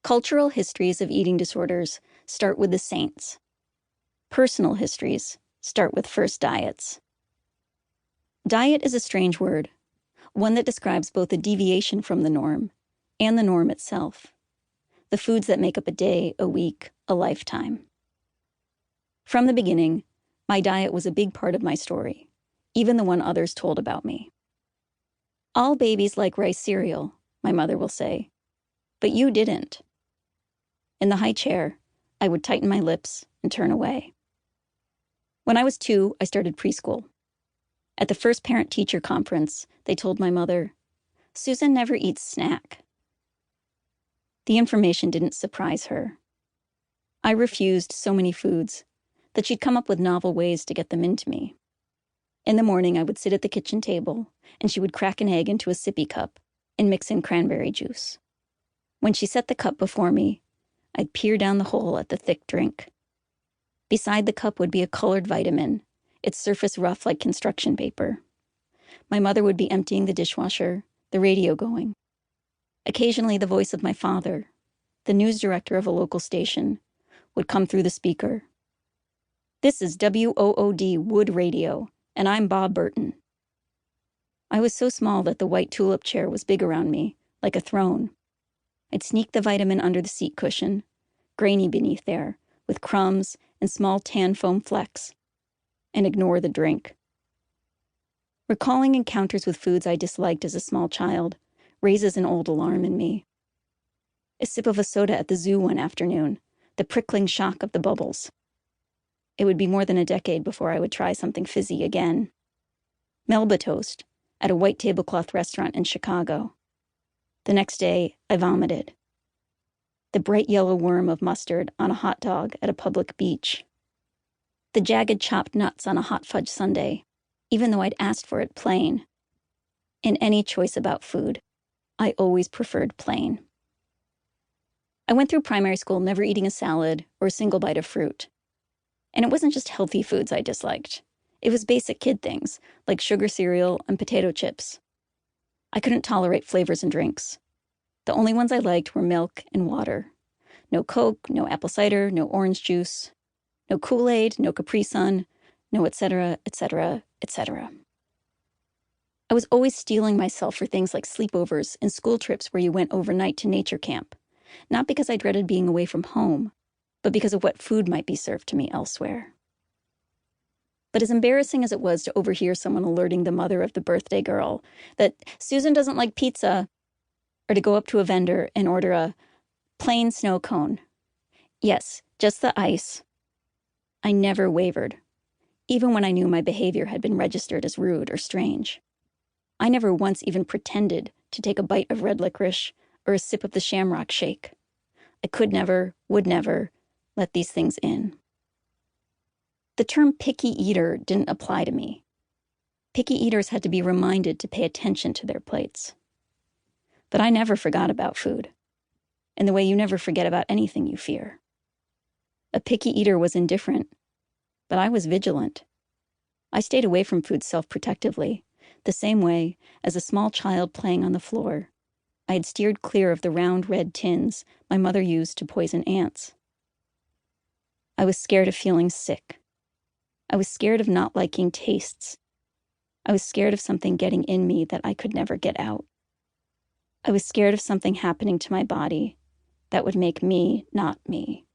Cultural histories of eating disorders start with the saints. Personal histories start with first diets. Diet is a strange word, one that describes both a deviation from the norm and the norm itself, the foods that make up a day, a week, a lifetime. From the beginning, my diet was a big part of my story, even the one others told about me. All babies like rice cereal, my mother will say, but you didn't. In the high chair, I would tighten my lips and turn away. When I was 2, I started preschool. At the first parent-teacher conference, they told my mother, "Susan never eats snack." The information didn't surprise her. I refused so many foods that she'd come up with novel ways to get them into me. In the morning, I would sit at the kitchen table, and she would crack an egg into a sippy cup and mix in cranberry juice. When she set the cup before me, I'd peer down the hole at the thick drink. Beside the cup would be a colored vitamin, its surface rough like construction paper. My mother would be emptying the dishwasher, the radio going. Occasionally, the voice of my father, the news director of a local station, would come through the speaker. "This is WOOD Wood Radio, and I'm Bob Burton." I was so small that the white tulip chair was big around me, like a throne. I'd sneak the vitamin under the seat cushion, grainy beneath there, with crumbs and small tan foam flecks, and ignore the drink. Recalling encounters with foods I disliked as a small child raises an old alarm in me. A sip of a soda at the zoo one afternoon, the prickling shock of the bubbles. It would be more than a decade before I would try something fizzy again. Melba toast at a white tablecloth restaurant in Chicago. The next day, I vomited. The bright yellow worm of mustard on a hot dog at a public beach. The jagged chopped nuts on a hot fudge sundae, even though I'd asked for it plain. In any choice about food, I always preferred plain. I went through primary school never eating a salad or a single bite of fruit. And it wasn't just healthy foods I disliked. It was basic kid things, like sugar cereal and potato chips. I couldn't tolerate flavors in drinks. The only ones I liked were milk and water. No Coke, no apple cider, no orange juice. No Kool-Aid, no Capri Sun, no etc., etc., etc. I was always steeling myself for things like sleepovers and school trips where you went overnight to nature camp, not because I dreaded being away from home, but because of what food might be served to me elsewhere. But as embarrassing as it was to overhear someone alerting the mother of the birthday girl that Susan doesn't like pizza, or to go up to a vendor and order a plain snow cone. Yes, just the ice. I never wavered, even when I knew my behavior had been registered as rude or strange. I never once even pretended to take a bite of red licorice or a sip of the shamrock shake. I could never, would never, let these things in. The term picky eater didn't apply to me. Picky eaters had to be reminded to pay attention to their plates. But I never forgot about food, in the way you never forget about anything you fear. A picky eater was indifferent, but I was vigilant. I stayed away from food self-protectively, the same way as a small child playing on the floor. I had steered clear of the round red tins my mother used to poison ants. I was scared of feeling sick. I was scared of not liking tastes. I was scared of something getting in me that I could never get out. I was scared of something happening to my body that would make me not me.